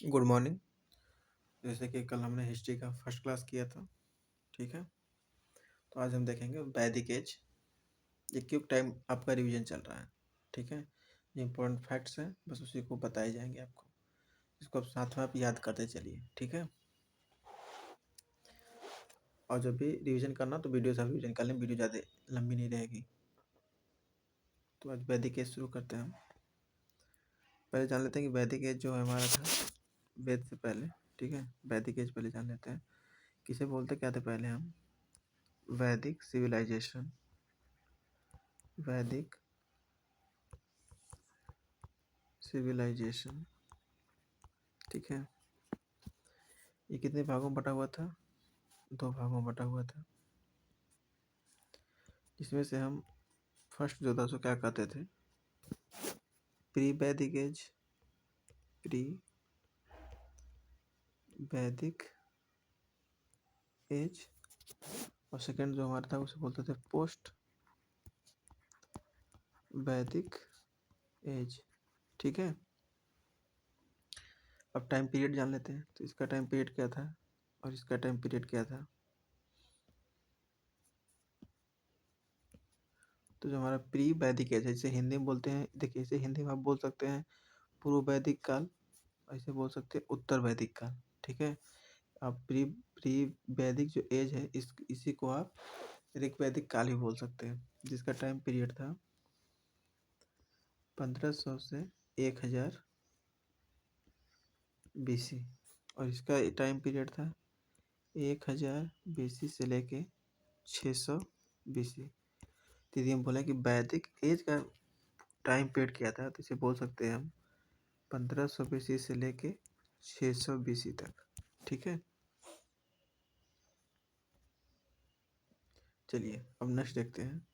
Good morning. जैसे कि कल हमने हिस्ट्री का फर्स्ट क्लास किया था, ठीक है। तो आज हम देखेंगे वैदिक एज। ये क्यों टाइम आपका रिवीजन चल रहा है, ठीक है। ये इंपॉर्टेंट फैक्ट्स हैं, बस उसी को बताए जाएंगे आपको। इसको आप साथ में आप याद करते चलिए, ठीक है। और जब भी रिवीजन करना तो वीडियो से आप रिवीजन कर लें, वीडियो ज़्यादा लंबी नहीं रहेगी। तो आज वैदिक एज शुरू करते हैं हम। पहले जान लेते हैं कि वैदिक एज जो है हमारा था वेद से पहले, ठीक है। वैदिक एज पहले जान लेते हैं किसे बोलते क्या थे पहले हम। वैदिक सिविलाइजेशन, वैदिक सिविलाइजेशन, ठीक है। ये कितने भागों में बटा हुआ था? 2 भागों में बटा हुआ था, जिसमें से हम फर्स्ट जो था उसको क्या कहते थे? प्री वैदिक एज, प्री वैदिक एज। और सेकंड जो हमारा था उसे बोलते थे पोस्ट वैदिक एज, ठीक है। अब टाइम पीरियड जान लेते हैं। तो इसका टाइम पीरियड क्या था और इसका टाइम पीरियड क्या था? तो जो हमारा प्री वैदिक एज है, इसे हिंदी में बोलते हैं, देखिए इसे हिंदी में आप बोल सकते हैं पूर्व वैदिक काल, ऐसे बोल सकते हैं उत्तर वैदिक काल, ठीक है। आप प्री प्री वैदिक जो एज है इसी को आप ऋग वैदिक काल ही बोल सकते हैं, जिसका टाइम पीरियड था 1500 से 1000 BC। और इसका टाइम पीरियड था 1000 BC से लेके 600 BC। दीदी हम बोले कि वैदिक एज का टाइम पीरियड क्या था, तो इसे बोल सकते हैं हम 1500 BC से लेके 600 BC तक, ठीक है। चलिए अब नेक्स्ट देखते हैं।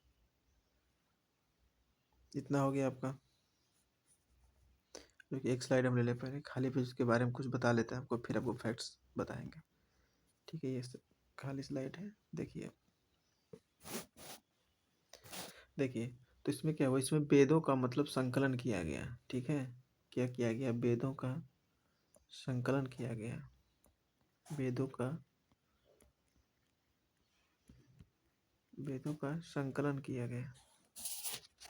इतना हो गया आपका। एक स्लाइड हम ले ले पहले, खाली फिर उसके बारे में कुछ बता लेते हैं आपको, फिर आपको फैक्ट्स बताएंगे, ठीक है। ये खाली स्लाइड है, देखिए। देखिए तो इसमें क्या हुआ, इसमें वेदों का मतलब संकलन किया गया, ठीक है। क्या किया गया? वेदों का संकलन किया गया। वेदों का संकलन किया गया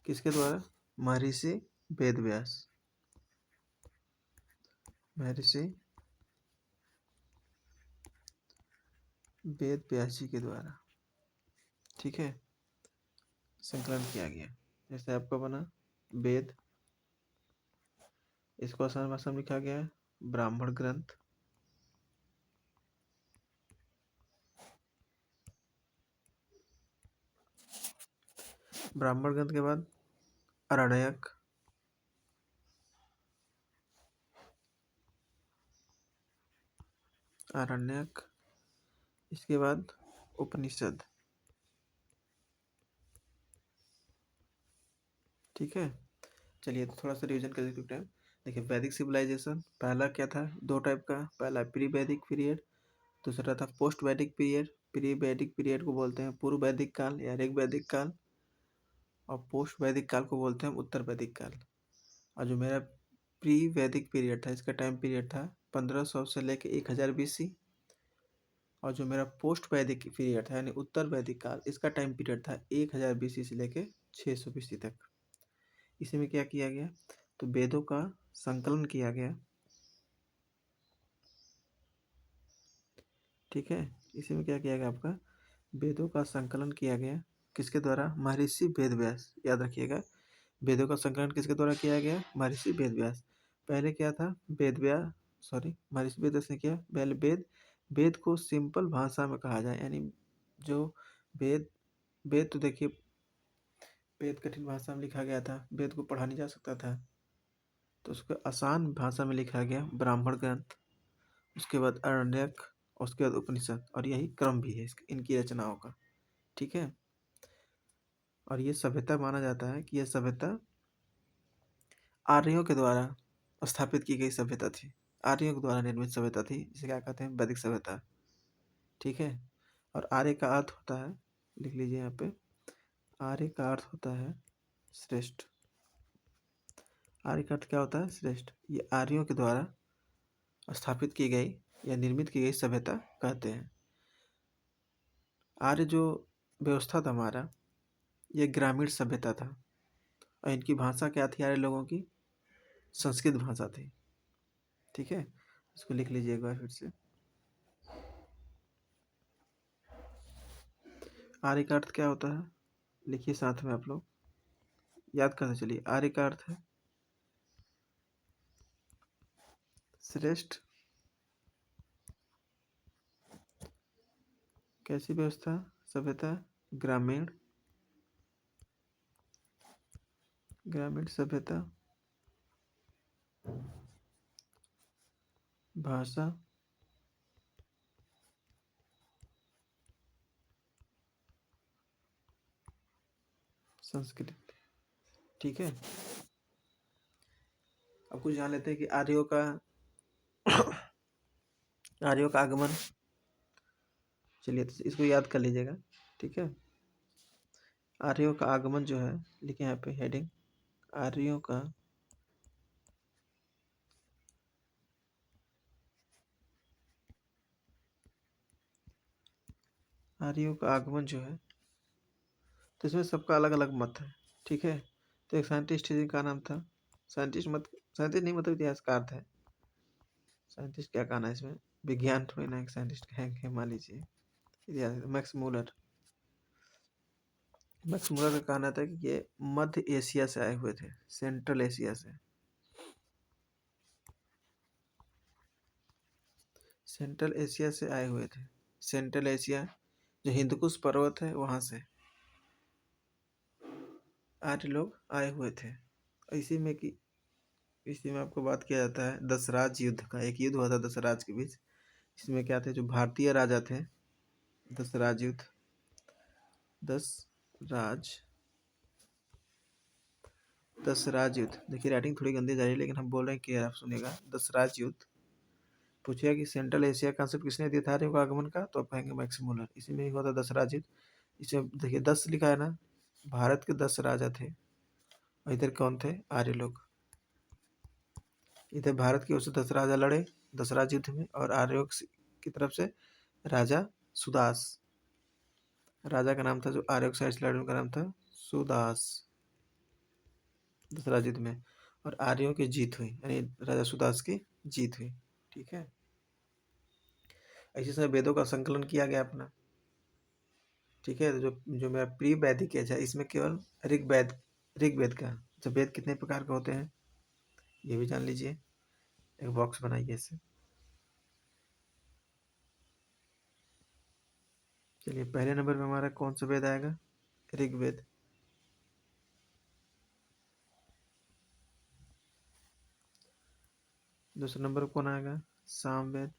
किसके द्वारा? महर्षि वेदव्यास, महर्षि वेदव्यास जी के द्वारा, ठीक है, संकलन किया गया। जैसे आपका बना वेद, इसको आसान भाषा में लिखा गया है ब्राह्मण ग्रंथ, ब्राह्मण ग्रंथ के बाद अरण्यक, आरण्यक, इसके बाद उपनिषद, ठीक है। चलिए तो थोड़ा सा रिवीजन कर लेते हैं। देखिए वैदिक सिविलाइजेशन पहला क्या था? 2 टाइप का, पहला प्री वैदिक पीरियड, दूसरा था पोस्ट वैदिक पीरियड। प्री वैदिक पीरियड को बोलते हैं पूर्व वैदिक काल या ऋग वैदिक काल, और पोस्ट वैदिक काल को बोलते हैं उत्तर वैदिक काल। और जो मेरा प्री वैदिक पीरियड था, इसका टाइम पीरियड था 1500 से लेके 1000 BC। और जो मेरा पोस्ट वैदिक पीरियड था यानी उत्तर वैदिक काल, इसका टाइम पीरियड था 1000 BC से लेके 600 BC तक। इसी में क्या किया गया? तो वेदों का संकलन किया गया, ठीक है। इसी में क्या किया गया आपका? वेदों का संकलन किया गया किसके द्वारा? महर्षि वेदव्यास, याद रखिएगा। वेदों का संकलन किसके द्वारा किया गया? महर्षि वेदव्यास। पहले क्या था? महर्षि वेदव्यास ने किया पहले वेद को सिंपल भाषा में कहा जाए, यानी जो वेद वेद तो देखिए वेद कठिन भाषा में लिखा गया था, वेद को पढ़ा नहीं जा सकता था, तो उसको आसान भाषा में लिखा गया ब्राह्मण ग्रंथ, उसके बाद अरण्यक, उसके बाद उपनिषद। और यही क्रम भी है इनकी रचनाओं का, ठीक है। और ये सभ्यता माना जाता है कि यह सभ्यता आर्यों के द्वारा स्थापित की गई सभ्यता थी, आर्यों के द्वारा निर्मित सभ्यता थी, जिसे क्या कहते हैं? वैदिक सभ्यता, ठीक है। और आर्य का अर्थ होता है, लिख लीजिए यहाँ पे, आर्य का अर्थ होता है श्रेष्ठ। आर्य का अर्थ क्या होता है? श्रेष्ठ। ये आर्यों के द्वारा स्थापित की गई या निर्मित की गई सभ्यता कहते हैं। आर्य जो व्यवस्था था हमारा, ये ग्रामीण सभ्यता था और इनकी भाषा क्या थी आर्य लोगों की? संस्कृत भाषा थी। ठीक है, इसको लिख लीजिए एक बार फिर से। आर्य का अर्थ क्या होता है? लिखिए साथ में आप लोग, याद करते चलिए। आर्य का अर्थ है श्रेष्ठ कैसी व्यवस्था, सभ्यता, ग्रामीण ग्रामीण सभ्यता, भाषा, संस्कृत। ठीक है, अब कुछ जान लेते हैं कि आर्यों का आगमन। चलिए तो इसको याद कर लीजिएगा। ठीक है, आर्यों का आगमन जो है, लिखे यहाँ पे हेडिंग, आर्यों का आगमन जो है, तो इसमें सबका अलग अलग मत है। ठीक है, तो एक साइंटिस्ट है जिनका नाम था, साइंटिस्ट नहीं मतलब इतिहासकार थे। साइंटिस्ट क्या कहना है इसमें, विज्ञान थोड़ी ना एक साइंटिस्ट कहेंगे, मान लीजिए इतिहास। मैक्स मुलर का कहना था कि ये मध्य एशिया से आए हुए थे, सेंट्रल एशिया से। सेंट्रल एशिया से आए हुए थे, सेंट्रल एशिया जो हिंदुकुश पर्वत है वहाँ से आर्य लोग आए हुए थे। इसी में आपको बात किया जाता है दशराज युद्ध का। एक युद्ध हुआ था दशराज के बीच, इसमें क्या थे, जो भारतीय राजा थे, दशराज युद्ध, दशराज दशराज युद्ध। देखिए राइटिंग थोड़ी गंदी जा रही है, लेकिन हम बोल रहे हैं क्लियर, आप सुनिएगा। दशराज युद्ध। पूछिएगा कि सेंट्रल एशिया कॉन्सेप्ट किसने दिया था आर्यों का आगमन का, तो आप कहेंगे मैक्स मुलर। इसी में ही हुआ था दशराज युद्ध। इसमें देखिए 10 लिखा है ना, भारत के 10 राजा थे और इधर कौन थे, आर्य लोग। इधर भारत की ओर से 10 राजा लड़े दशराज युद्ध में, और आर्यों की तरफ से राजा सुदास, राजा का नाम था जो आर्यों के साइड से लड़े, उनका नाम था सुदास, दशराज युद्ध में। और आर्यों की जीत हुई, यानी राजा सुदास की जीत हुई। ठीक है, इसी समय वेदों का संकलन किया गया अपना। ठीक है, तो जो जो मेरा प्री वैदिक एज है, इसमें केवल ऋग्वेद का। जब वेद कितने प्रकार के होते हैं ये भी जान लीजिए, एक बॉक्स बनाइए इससे। चलिए पहले नंबर पे हमारा कौन सा वेद आएगा, ऋग्वेद। दूसरे नंबर पर कौन आएगा, सामवेद।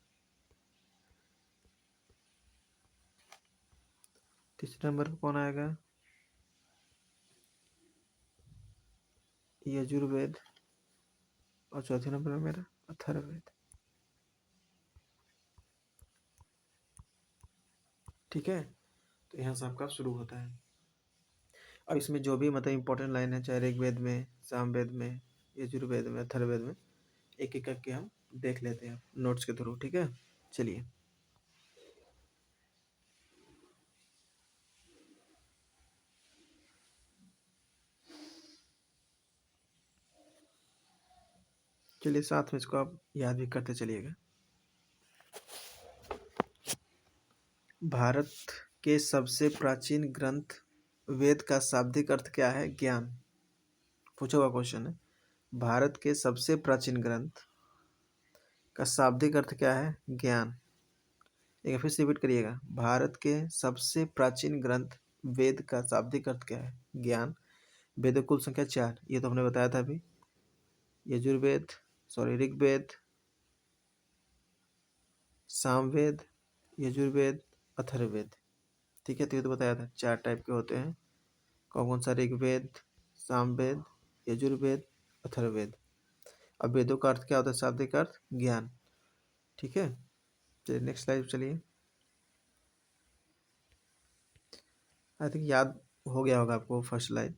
तीसरे नंबर पर कौन आएगा, यजुर्वेद। और चौथे नंबर पर मेरा अथर्ववेद। ठीक है, तो यहाँ से आपका शुरू होता है। अब इसमें जो भी मतलब इंपॉर्टेंट लाइन है, चाहे ऋग्वेद में, सामवेद में, यजुर्वेद में, अथर्ववेद में, एक एक करके हम देख लेते हैं नोट्स के थ्रू। ठीक है, चलिए साथ में इसको आप याद भी करते चलिएगा। भारत के सबसे प्राचीन ग्रंथ वेद का शाब्दिक अर्थ क्या है, ज्ञान। पूछा हुआ क्वेश्चन है, भारत के सबसे प्राचीन ग्रंथ का शाब्दिक अर्थ क्या है, ज्ञान। एक फिर से रिपीट करिएगा, भारत के सबसे प्राचीन ग्रंथ वेद का शाब्दिक अर्थ क्या है, ज्ञान। वेद कुल संख्या 4, ये तो हमने बताया था अभी। ऋग्वेद, सामवेद, यजुर्वेद, अथर्ववेद। ठीक है, तो ये तो बताया था 4 टाइप के होते हैं। कौन कौन सा, ऋग्वेद, सामवेद, यजुर्वेद, अथर्ववेद। अब वेदों का अर्थ क्या होता है, शाब्दिक अर्थ ज्ञान। ठीक है, चलिए नेक्स्ट स्लाइड चलिए। आई थिंक याद हो गया होगा आपको फर्स्ट लाइन।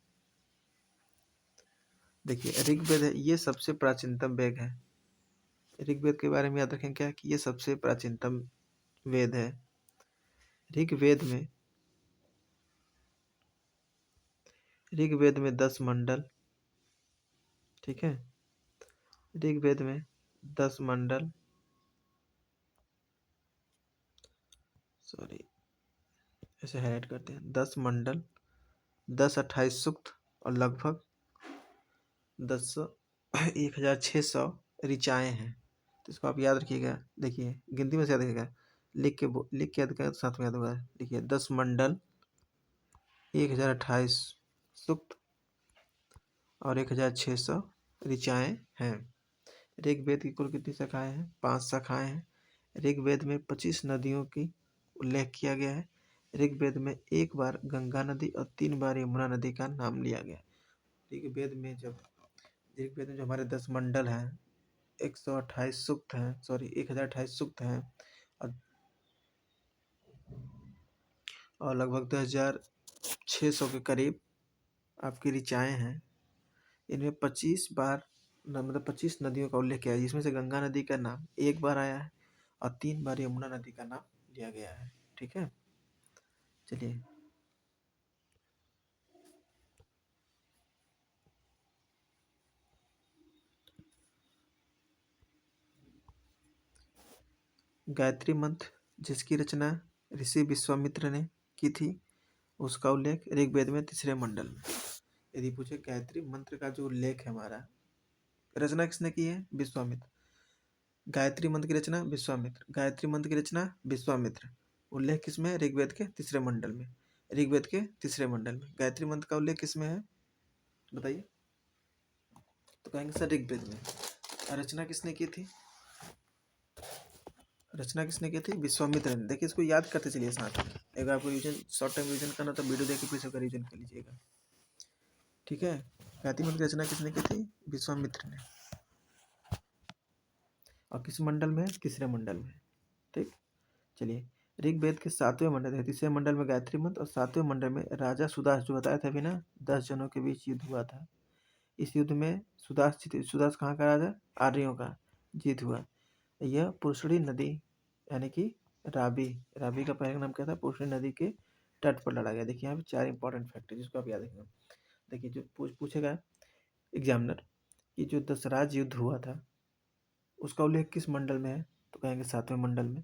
देखिए ऋग्वेद है, ये सबसे प्राचीनतम वेद है। ऋग्वेद के बारे में याद रखें क्या कि ये सबसे प्राचीनतम वेद है। ऋग्वेद में 10 मंडल, ठीक है। ऋग्वेद में 10 मंडल, सॉरी ऐसे हाईलाइट करते हैं, 10 मंडल, 28 सूक्त और लगभग 10 1600 ऋचाएँ हैं। तो इसको आप याद रखिएगा। देखिए गिनती में से याद रखिएगा, लिख के याद करें तो साथ में याद होगा। देखिए 10 मंडल, 1028 सूक्त और 1600 ऋचाएँ हैं। ऋग्वेद की कुल कितनी शाखाएं हैं? 5 शाखाएं हैं। ऋग्वेद में 25 नदियों की उल्लेख किया गया है। ऋग्वेद में 1 बार गंगा नदी और 3 बार यमुना नदी का नाम लिया गया है। ऋग्वेद में जो हमारे 10 मंडल हैं, 128 सूक्त हैं, सॉरी 1028 सूक्त हैं और लगभग 2600 के करीब आपकी ऋचाएँ हैं। इनमें 25 बार मतलब 25 नदियों का उल्लेख किया है, जिसमें से गंगा नदी का नाम 1 बार आया है और 3 बार यमुना नदी का नाम लिया गया है। ठीक है, चलिए गायत्री मंत्र जिसकी रचना ऋषि विश्वामित्र ने की थी, उसका उल्लेख ऋग्वेद में 3 मंडल में। यदि पूछे गायत्री मंत्र का जो उल्लेख है हमारा, रचना किसने की है? विश्वामित्र। गायत्री मंत्र की रचना विश्वामित्र, गायत्री मंत्र की रचना विश्वामित्र। उल्लेख किसमें? ऋग्वेद के 3 मंडल में। ऋग्वेद के 3 मंडल में गायत्री मंत्र का उल्लेख किसमें है बताइए? तो कहेंगे सर ऋग्वेद में। रचना किसने की थी? रचना किसने की थी? विश्वामित्र ने। देखिए इसको याद करते चलिए साथ में। अगर आपको रिविजन शॉर्ट टाइम रिविजन करना तो वीडियो देखिए फिर से रिविजन कर लीजिएगा। ठीक है, गायत्री मंत्र की रचना किसने की थी? विश्वामित्र ने। और किस मंडल में? 3 मंडल में। ठीक, चलिए ऋग्वेद के 7वें मंडल है, 3 मंडल में गायत्री मंत्र और 7वें मंडल में राजा सुदास, जो बताया था अभी ना, 10 जनों के बीच युद्ध हुआ था। इस युद्ध में सुदास कहाँ का राजा? आर्यों का जीत हुआ। यह पुष्करी नदी यानी कि रावी का पहले नाम क्या था? पुष्करी नदी के तट पर लड़ा गया। देखिए यहाँ पे 4 इंपॉर्टेंट फैक्ट है जिसको आप याद रखना। देखिए जो पूछेगा एग्जामिनर कि जो दशराज युद्ध हुआ था उसका उल्लेख किस मंडल में है? तो कहेंगे 7वें मंडल में।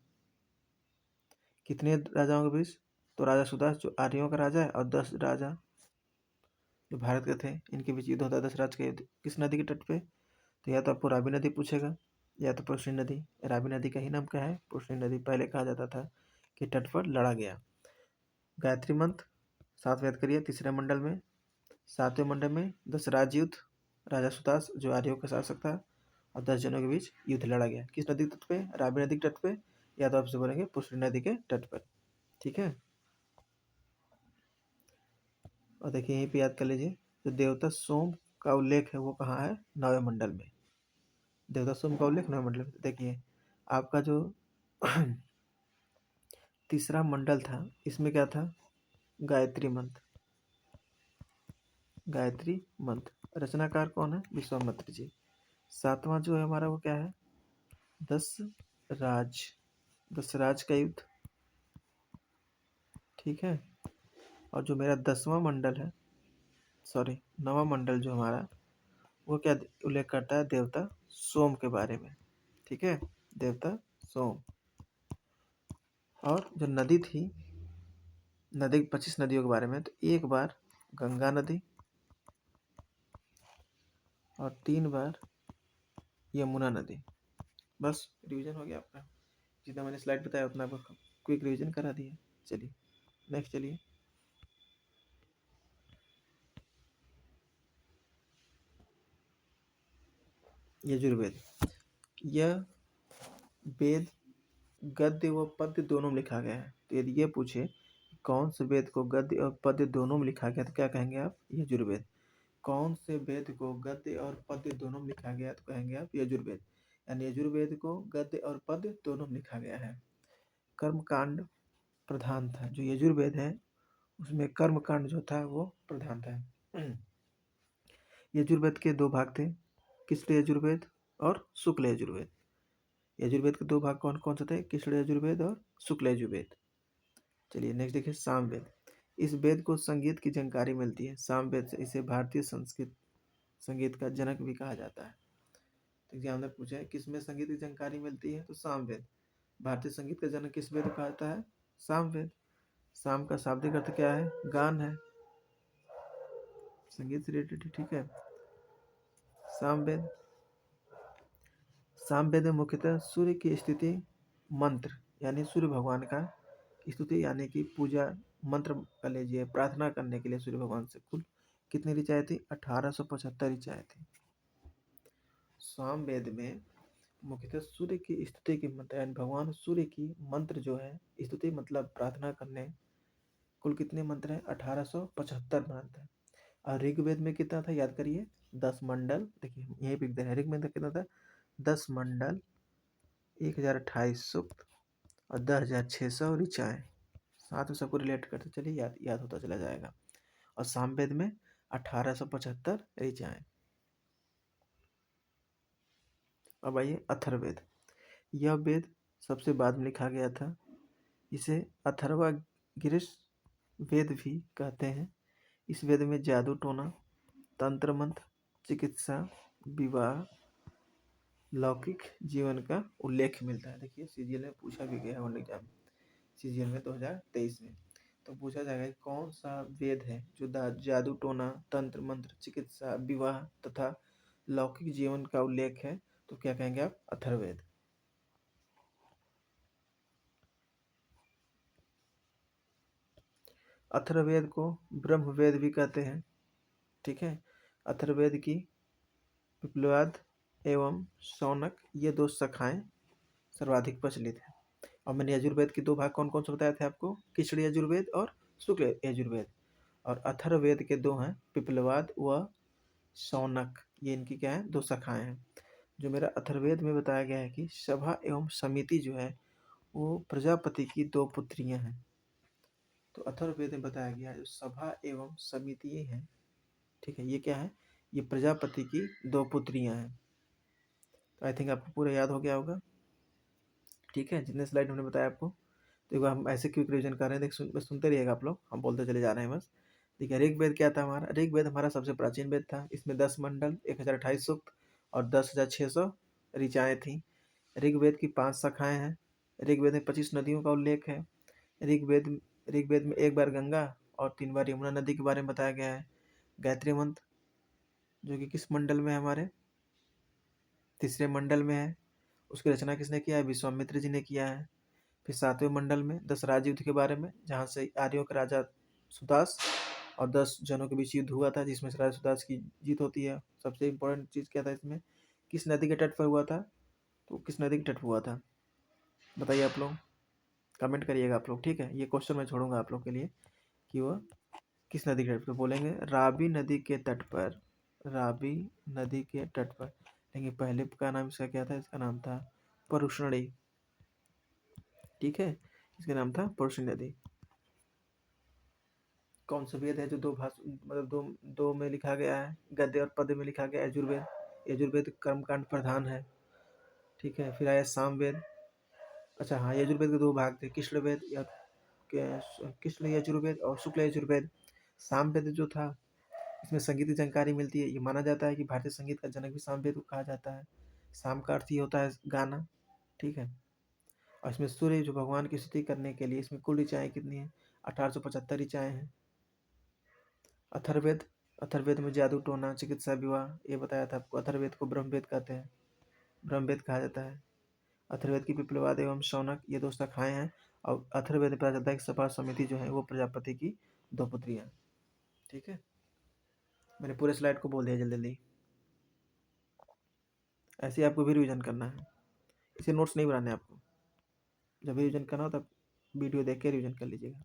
कितने राजाओं के बीच? तो राजा सुदास जो आर्यों का राजा है और 10 राजा जो भारत के थे, इनके बीच युद्ध होता है। दशराज का युद्ध किस नदी के तट पे? तो या तो आपको रावी नदी पूछेगा या तो पुष्करी नदी। रावी नदी का ही नाम क्या है? पुष्करी नदी। पहले कहा जाता था कि तट पर लड़ा गया। गायत्री मंत्र 7 याद करिए, 3 मंडल में। 7वें मंडल में दशराज युद्ध, राजा सुदास जो आर्यों का शासक था और 10 जनों के बीच युद्ध लड़ा गया। किस नदी के तट पे? रावी नदी के तट पे, या तो आपसे बोलेंगे पुष्करी नदी के तट पर। ठीक है, और देखिए यहीं पे याद कर लीजिए, जो देवता सोम का उल्लेख है वो कहाँ है? 9वें मंडल में। देवता सोम का उल्लेख 9वें मंडल में। देखिए आपका जो तीसरा मंडल था, इसमें क्या था? गायत्री मंत्र। गायत्री मंत्र रचनाकार कौन है? विश्वामित्र जी। 7वां जो है हमारा वो क्या है? दस राज, दशराज का युद्ध। ठीक है, और जो मेरा 10वां मंडल है, सॉरी 9वां मंडल जो हमारा, वो क्या उल्लेख करता है? देवता सोम के बारे में। ठीक है, देवता सोम। और जो नदी थी, नदी 25 नदियों के बारे में, तो 1 बार गंगा नदी और 3 बार यमुना नदी। बस रिवीजन हो गया आपका। जितना मैंने स्लाइड बताया उतना आपको क्विक रिवीजन करा दिया। चलिए नेक्स्ट चलिए। यजुर्वेद, यह वेद गद्य व पद्य दोनों में लिखा गया है। तो यदि ये पूछे कौन से वेद को गद्य और पद्य दोनों में लिखा गया, तो क्या कहेंगे आप? यजुर्वेद। कौन से वेद को गद्य और पद्य दोनों में लिखा गया, तो कहेंगे आप यजुर्वेद। यानी यजुर्वेद को गद्य और पद्य दोनों में लिखा गया है। कर्मकांड प्रधान था। जो यजुर्वेद है उसमें कर्मकांड जो था वो प्रधान था। यजुर्वेद के 2 भाग थे, कृष्ण यजुर्वेद और शुक्ल यजुर्वेद। यजुर्वेद के दो भाग कौन कौन से थे? कृष्ण यजुर्वेद और शुक्ल यजुर्वेद। चलिए नेक्स्ट देखिए सामवेद। इस वेद को संगीत की जानकारी मिलती है। सामवेद से इसे भारतीय संस्कृत संगीत का जनक भी कहा जाता है। तो एग्जाम में पूछा है किसमें संगीत की जानकारी मिलती है, तो सामवेद। भारतीय संगीत का जनक किस वेद को कहा जाता है? सामवेद। साम का शाब्दिक अर्थ क्या है? गान है, संगीत से रिलेटेड, ठीक है। सामवेद। सामवेद में मुख्यतः सूर्य की स्थिति मंत्र यानी सूर्य भगवान का स्तुति यानी कि पूजा मंत्र कर लीजिए, प्रार्थना करने के लिए सूर्य भगवान से कुल कितनी ऋचाएं थी? 1875 ऋचाएं थी। सामवेद में मुख्यतः सूर्य की स्तुति के मंत्र यानी भगवान सूर्य की मंत्र जो है स्तुति मतलब प्रार्थना करने, कुल कितने मंत्र हैं? 1875 मंत्र है। और ऋग्वेद में कितना था याद करिए? 10 मंडल। देखिए यहीं पे है, ऋग्वेद में कितना था? 10 मंडल, 1028 सूक्त और 10,600 ऋचाएं। साथ में सबको रिलेट करते चलिए, याद याद होता चला जाएगा। और सामवेद में 1875 ऋचाएं। अब आइए अथर्ववेद। यह वेद सबसे बाद में लिखा गया था। इसे अथर्वगिरिश वेद भी कहते हैं। इस वेद में जादू टोना, तंत्र मंत्र, चिकित्सा, विवाह, लौकिक जीवन का उल्लेख मिलता है। देखिए सीजीएल में पूछा भी गया है एग्जाम, सीजीएल में 2023 में। तो पूछा जाएगा कि कौन सा वेद है जो जादू टोना, तंत्र मंत्र, चिकित्सा, विवाह तथा लौकिक जीवन का उल्लेख है, तो क्या कहेंगे आप? अथर्ववेद। अथर्ववेद को ब्रह्मवेद भी कहते हैं, ठीक है। अथर्ववेद की पिपलवाद एवं शौनक ये दो शाखाएं सर्वाधिक प्रचलित है। और मैंने यजुर्वेद के दो भाग कौन कौन से बताए थे आपको? कृष्ण यजुर्वेद और शुक्ल यजुर्वेद। और अथर्ववेद के दो हैं, पिपलवाद व शौनक, ये इनकी क्या है? दो शाखाएं हैं। जो मेरा अथर्ववेद में बताया गया है कि सभा एवं समिति जो है वो प्रजापति की दो पुत्रियां हैं। तो अथर्ववेद में बताया गया है जो सभा एवं समिति हैं, ठीक है, ये क्या है? ये प्रजापति की दो पुत्रियां हैं। तो आई थिंक आपको पूरा याद हो गया होगा, ठीक है, जितने स्लाइड हमने बताया आपको। तो एक बार हम ऐसे क्विक रिविजन कर रहे हैं, बस सुनते रहिएगा आप लोग, हम बोलते चले जा रहे हैं बस। ठीक है, ऋग्वेद क्या था हमारा? ऋग्वेद हमारा सबसे प्राचीन वेद था। इसमें 10 मंडल, 1028 सूक्त और 10,600 ऋचाएं थी। ऋग्वेद की 5 शाखाएं हैं। ऋग्वेद में 25 नदियों का उल्लेख है। ऋग्वेद ऋग्वेद में 1 बार गंगा और 3 बार यमुना नदी के बारे में बताया गया है। गायत्री मंत्र जो कि किस मंडल में है? हमारे तीसरे मंडल में है। उसकी रचना किसने किया है? विश्वामित्र जी ने किया है। फिर 7वें मंडल में 10 राज्य युद्ध के बारे में, जहाँ से आर्यों के राजा सुदास और 10 जनों के बीच युद्ध हुआ था, जिसमें से राजा सुदास की जीत होती है। सबसे इम्पोर्टेंट चीज़ क्या था इसमें? किस नदी के तट पर हुआ था? तो किस नदी के तट पर हुआ था? बताइए आप लोग, कमेंट करिएगा आप लोग, ठीक है। ये क्वेश्चन मैं छोड़ूंगा आप लोग के लिए कि वह किस नदी के तट पर। बोलेंगे रावी नदी के तट पर, रावी नदी के तट पर। लेकिन पहले का नाम इसका क्या था? इसका नाम था परुष्णी, ठीक है, इसका नाम था परुष्णी नदी। कौन सा वेद है जो दो भाष मतलब दो दो में लिखा गया है? गद्य और पद्य में लिखा गया है, यजुर्वेद। यजुर्वेद कर्मकांड प्रधान है, ठीक है। फिर आया सामवेद। अच्छा हाँ, यजुर्वेद के दो भाग थे, कृष्ण वेद या कृष्ण यजुर्वेद और शुक्ल यजुर्वेद। सामवेद जो था इसमें संगीत की जानकारी मिलती है। ये माना जाता है कि भारतीय संगीत का जनक भी सामवेद को कहा जाता है। साम का अर्थ ये होता है गाना, ठीक है। और इसमें सूर्य जो भगवान की स्तुति करने के लिए, इसमें कुल ऋचाएं कितनी है? 1875 ऋचाएं हैं। अथर्ववेद, अथर्ववेद में जादू टोना, चिकित्सा, विवाह, ये बताया था आपको। अथर्ववेद को ब्रह्मवेद कहते हैं, ब्रह्मवेद कहा जाता है। अथर्ववेद की पिपलवाद एवं शौनक ये दो शाखाएं हैं। और अथर्ववेद में पता चलता है कि सभा समिति जो है वो प्रजापति की दो पुत्रियां, ठीक है। मैंने पूरे स्लाइड को बोल दिया जल्दी जल्दी। ऐसे ही आपको भी रिविजन करना है, इसे नोट्स नहीं बनाने आपको। जब भी रिविजन करना हो तब वीडियो देख के रिविजन कर लीजिएगा।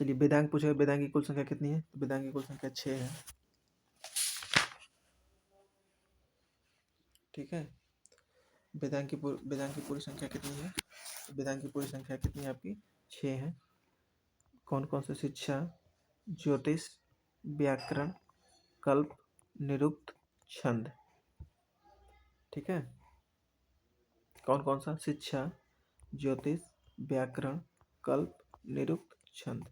चलिए वेदांग पूछे, वेदांग की कुल संख्या कितनी है? तो वेदांग की कुल संख्या 6 है, ठीक है। वेदांग की पूरी संख्या कितनी है? वेदांग की पूरी संख्या कितनी है आपकी? 6 है। कौन कौन से? शिक्षा, ज्योतिष, व्याकरण, कल्प, निरुक्त, छंद, ठीक है। कौन कौन सा? शिक्षा, ज्योतिष, व्याकरण, कल्प, निरुक्त, छंद।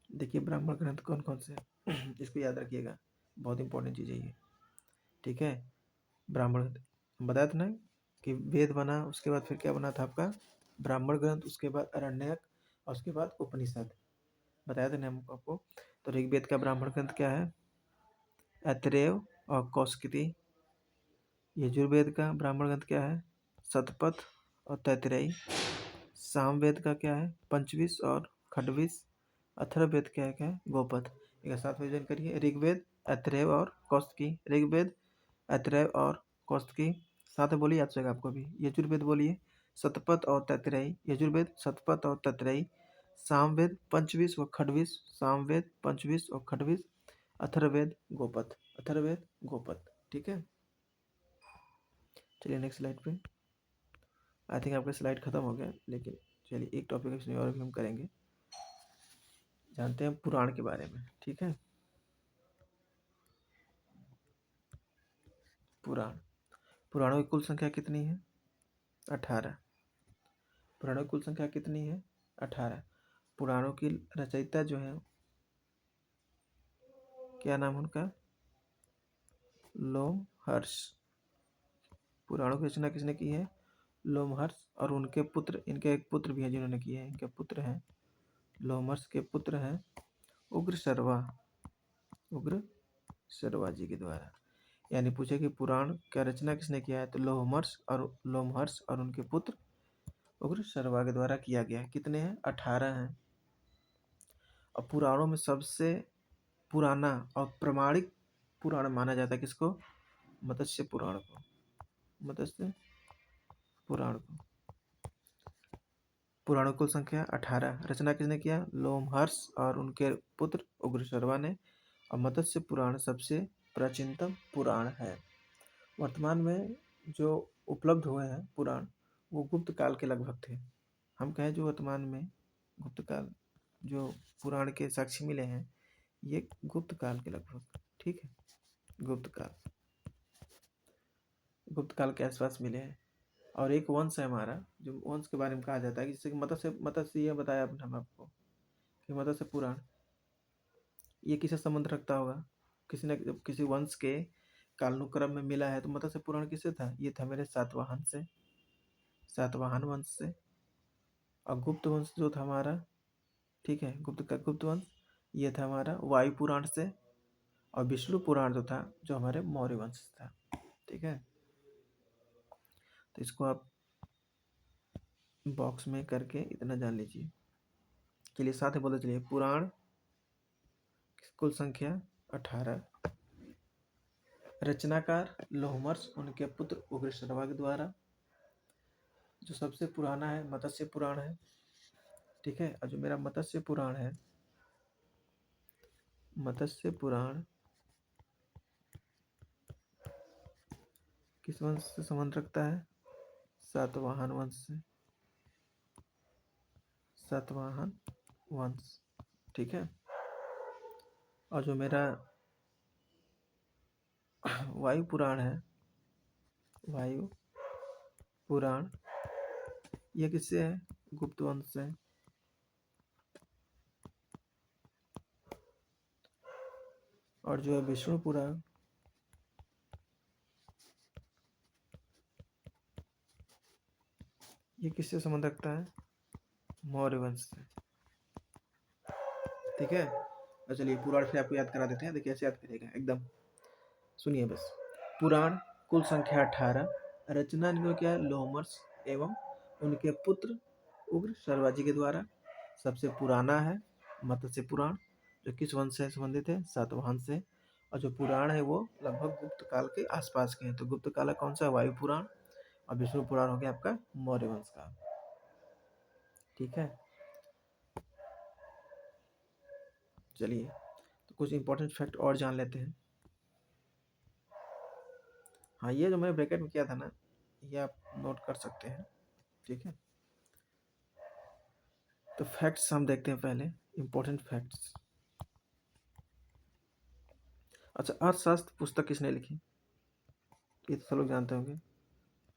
देखिए ब्राह्मण ग्रंथ कौन कौन से हैं इसको याद रखिएगा, बहुत इंपॉर्टेंट चीज़ है ये। ठीक है, ब्राह्मण ग्रंथ बताया था ना कि वेद बना, उसके बाद फिर क्या बना था आपका? ब्राह्मण ग्रंथ, उसके बाद अरण्यक, और उसके बाद उपनिषद। बताया था ना हम आपको। तो ऋग्वेद का ब्राह्मण ग्रंथ क्या है? ऐतरेय और कौशिकी। यजुर्वेद का ब्राह्मण ग्रंथ क्या है? शतपथ और तैतरेयी। सामवेद का क्या है? पंचविश और खडविश। अथर्ववेद क्या है? गोपथ। एक साथ विभाजन करिए। ऋग्वेद, ऐतरेय और कौशिकी। ऋग्वेद, ऐतरेय और कौशिकी। साथ में बोलिए, याद रहेगा आपको भी। यजुर्वेद बोलिए, शतपथ और तैतरेयी। यजुर्वेद, शतपथ और तैतरेयी। सामवेद, पंचविश व खडविश। सामवेद, पंचविश और खडविश। अथर्ववेद, गोपथ। अथर्ववेद, गोपथ। ठीक है, चलिए नेक्स्ट स्लाइड पे। आई थिंक आपका स्लाइड खत्म हो गया, लेकिन चलिए एक टॉपिक और भी हम करेंगे। जानते हैं पुराण के बारे में। ठीक है, पुराण। पुराणों की कुल संख्या कितनी है? 18। पुराणों की कुल संख्या कितनी है? 18। पुराणों की रचयिता जो है, क्या नाम उनका? लोमहर्ष। पुराणों की रचना किसने की है? लोमहर्ष। और उनके पुत्र, इनके एक पुत्र भी हैं जिन्होंने किए हैं। इनके पुत्र हैं, लोमहर्ष के पुत्र हैं उग्रशर्वा। उग्रशर्वा जी के द्वारा। यानी पूछे कि पुराण का रचना किसने किया है, तो लोमहर्ष और उनके पुत्र उग्रशर्वा के द्वारा किया गया है। कितने हैं? 18 हैं। और पुराणों में सबसे पुराना और प्रामाणिक पुराण माना जाता है किसको? मत्स्य पुराण को। मत्स्य पुराण को। पुराणों की कुल संख्या 18। रचना किसने किया? लोमहर्ष और उनके पुत्र उग्रशर्वा ने। और मत्स्य पुराण सबसे प्राचीनतम पुराण है। वर्तमान में जो उपलब्ध हुए हैं पुराण, वो गुप्त काल के लगभग थे। हम कहें जो वर्तमान में गुप्त काल जो पुराण के साक्ष्य मिले हैं, ये गुप्त काल के लगभग। ठीक है, गुप्त काल के आसपास मिले हैं। और एक वंश है हमारा, जो वंश के बारे में कहा जाता है कि जैसे कि मत्स्य ये बताया हम आपको कि मत्स्य पुराण ये किससे संबंध रखता होगा? किसी न किसी वंश के कालानुक्रम में मिला है। तो मत्स्य पुराण किससे था? ये था मेरे सातवाहन से, सातवाहन वंश से। और गुप्त वंश जो था हमारा, ठीक है, गुप्त वंश ये था हमारा वायु पुराण से। और विष्णु पुराण जो था, जो हमारे मौर्य वंश से था। ठीक है, तो इसको आप बॉक्स में करके इतना जान लीजिए। चलिए साथ में बोलते चलिए, पुराण कुल संख्या 18। रचनाकार लोमहर्ष, उनके पुत्र उग्रशर्वा के द्वारा। जो सबसे पुराना है मत्स्य पुराण है। ठीक है, और जो मेरा मत्स्य पुराण है, मत्स्य पुराण किस वंश से संबंध रखता है? सातवाहन वंश से। सातवाहन वंश। ठीक है, और जो मेरा वायु पुराण है, वायु पुराण, ये किससे है? गुप्त वंश से। और जो है विष्णु पुराण, ये किससे संबंध रखता है? मौर्य वंश से। ठीक है, और चलिए पुराण फिर आपको याद करा देते हैं। देखिए ऐसे याद करिएगा एकदम, सुनिए बस। पुराण कुल संख्या 18। रचना इनको क्या है? लोमहर्ष एवं उनके पुत्र उग्र शर्वा जी के द्वारा। सबसे पुराना है मत्स्य पुराण, जो किस वंश से संबंधित है? सातवाहन से। और जो पुराण है वो लगभग गुप्त काल के आसपास के हैं। तो गुप्त काल कौन सा? वायु पुराण। और विष्णु पुराण हो गया आपका मौर्य वंश का। ठीक है, चलिए तो कुछ इंपॉर्टेंट फैक्ट और जान लेते हैं। हाँ, ये जो मैंने ब्रैकेट में किया था ना, ये आप नोट कर सकते हैं। ठीक है, तो फैक्ट्स हम देखते हैं पहले, इंपॉर्टेंट फैक्ट्स। अच्छा, अर्थशास्त्र पुस्तक किसने लिखी? ये तो सब लोग जानते होंगे।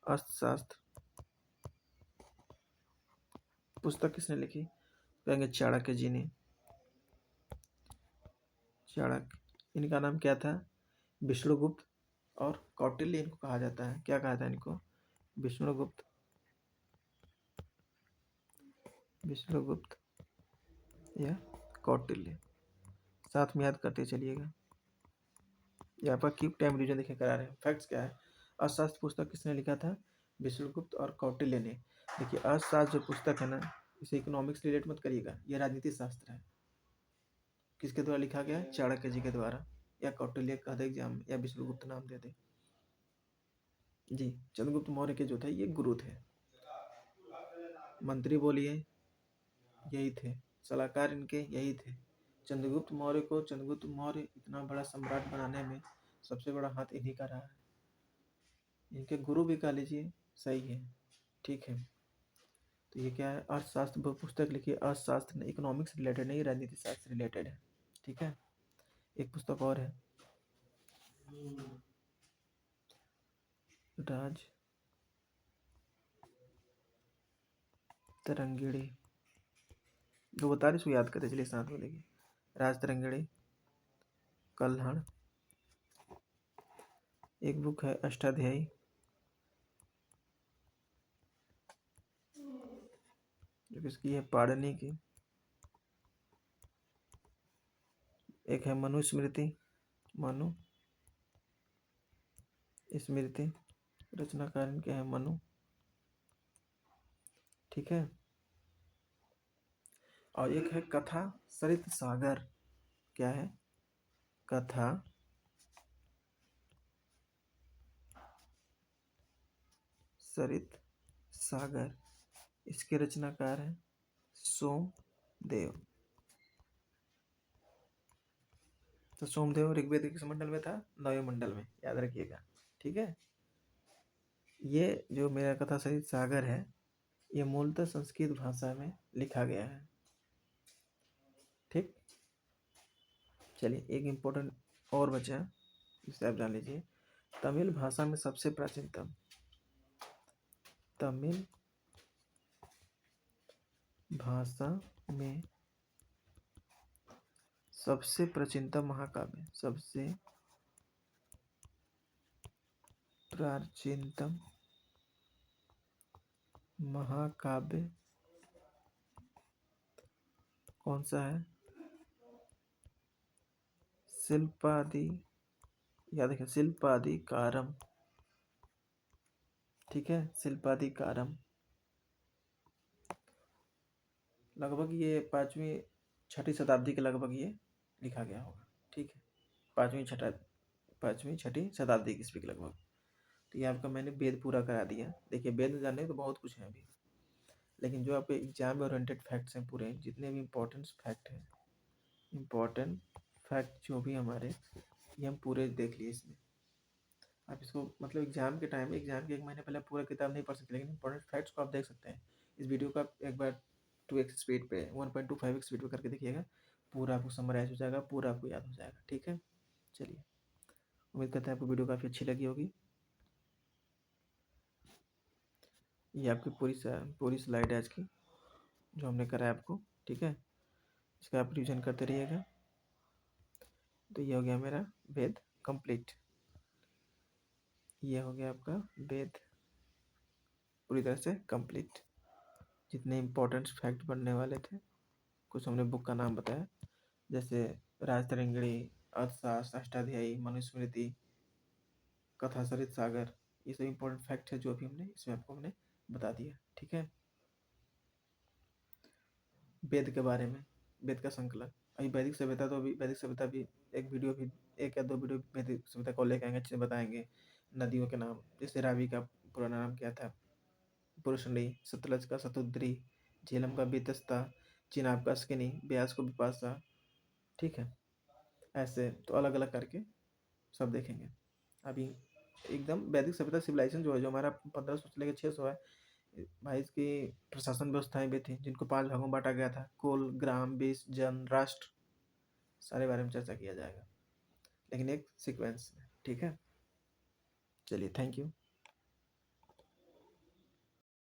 अर्थशास्त्र पुस्तक किसने लिखी? कहेंगे चाणक्य जी ने। चाणक्य, इनका नाम क्या था? विष्णुगुप्त और कौटिल्य इनको कहा जाता है। क्या कहा था इनको? विष्णुगुप्त, विष्णुगुप्त या कौटिल्य। साथ में याद करते चलिएगा। यहाँ पर कीप टाइम रीजन देखे करा रहे हैं। फैक्ट्स क्या है? अर्थशास्त्र पुस्तक किसने लिखा था? विष्णुगुप्त और कौटिल्य ने। देखिए अर्थशास्त्र जो पुस्तक है ना, इसे इकोनॉमिक्स रिलेट मत करिएगा, यह राजनीति शास्त्र है। किसके द्वारा लिखा गया? चाणक्य जी के द्वारा, या कौटिल्य का दे एग्जाम, या विष्णुगुप्त नाम दे दे। जी, चंद्रगुप्त मौर्य के जो थे ये गुरु थे। मंत्री बोलिए, यही थे। सलाहकार इनके यही थे। चंद्रगुप्त मौर्य को, चंद्रगुप्त मौर्य इतना बड़ा सम्राट बनाने में सबसे बड़ा हाथ इन्हीं का रहा है। इनके गुरु भी कह लीजिए, सही है। ठीक है, तो ये क्या है? अर्थशास्त्र पुस्तक लिखी, अर्थशास्त्र ने इकोनॉमिक्स रिलेटेड नहीं, राजनीति शास्त्र रिलेटेड है। ठीक है, एक पुस्तक और है, राज तरंगिणी। जो बता रही उसको याद करते चलिए साथ में लेके। राज तरंगिणी, कल्हड़, एक बुक है अष्टाध्यायी, जो किसकी है? पाणिनि की। एक है मनुस्मृति, मनु स्मृति, रचनाकार इनके हैं मनु। ठीक है, और एक है कथा सरित सागर। क्या है? कथा सरित सागर, इसके रचनाकार हैं सोमदेव। तो सोमदेव ऋग्वेद के किस मंडल में था? 9वें मंडल में, याद रखिएगा। ठीक है, ये जो मेरा कथा सरित सागर है, ये मूलतः संस्कृत भाषा में लिखा गया है। ठीक, चलिए एक इम्पोर्टेंट और बचा, जिसे आप जान लीजिए। तमिल भाषा में सबसे प्राचीनतम, तमिल भाषा में सबसे प्राचीनतम महाकाव्य, सबसे प्राचीनतम महाकाव्य कौन सा है? शिल्पादि, याद रखिए शिल्पादिकारम। ठीक है, शिल्पादिकारम। लगभग ये 5वीं-6वीं शताब्दी के लगभग ये लिखा गया होगा। ठीक है, 5वीं-6वीं शताब्दी ईस्वी के लगभग। तो ये आपका मैंने वेद पूरा करा दिया। देखिए वेद जानने तो बहुत कुछ है अभी, लेकिन जो आपके एग्जाम में ओरिएंटेड फैक्ट्स हैं, पूरे जितने भी इम्पोर्टेंट फैक्ट हैं, इम्पोर्टेंट फैक्ट जो भी हमारे, ये हम पूरे देख लिए इसमें। आप इसको मतलब एग्जाम के टाइम में, एग्जाम के 1 महीने पहले पूरा किताब नहीं पढ़ सकते, लेकिन इंपॉर्टेंट फैक्ट्स को आप देख सकते हैं। इस वीडियो को आप एक बार 2x स्पीड पे, 1.25x स्पीड पे करके देखिएगा, पूरा आपको समराइज हो जाएगा, पूरा आपको याद हो जाएगा। ठीक है, चलिए उम्मीद करते हैं आपको वीडियो काफ़ी अच्छी लगी होगी। ये आपकी पूरी स्लाइड है आज की, जो हमने करा है आपको। ठीक है, इसका आप रिविजन करते रहिएगा। तो ये हो गया मेरा वेद कंप्लीट। ये हो गया आपका वेद पूरी तरह से कंप्लीट। जितने इम्पोर्टेंट फैक्ट पढ़ने वाले थे, कुछ हमने बुक का नाम बताया, जैसे राज तरंगिणी, अर्थशास्त्र, अष्टाध्यायी, मनुस्मृति, कथा सरित सागर, ये सब इम्पोर्टेंट फैक्ट है जो भी हमने इसमें आपको हमने बता दिया। ठीक है, वेद के बारे में, वेद का संकलन, अभी वैदिक सभ्यता, तो अभी वैदिक सभ्यता भी एक वीडियो भी, 1 या 2 वीडियो वैदिक सभ्यता को लेकर आएंगे, अच्छे से बताएंगे। नदियों के नाम, जैसे रावी का पुराना नाम क्या था? पुरुषणी, सतलज का सतुद्री, झेलम का बीतस्ता, चिनाब का स्किनी, ब्यास को बिपाशा। ठीक है, ऐसे तो अलग अलग करके सब देखेंगे। अभी एकदम वैदिक सभ्यता सिविलाइजेशन जो है, जो हमारा 1500 से लेकर 600 है भाई, इसकी प्रशासन व्यवस्थाएं भी थी, जिनको 5 भागों में बांटा गया था। कुल, ग्राम, विष, जन, राष्ट्र, सारे बारे में चर्चा किया जाएगा, लेकिन एक सीक्वेंस में। ठीक है, चलिए, थैंक यू।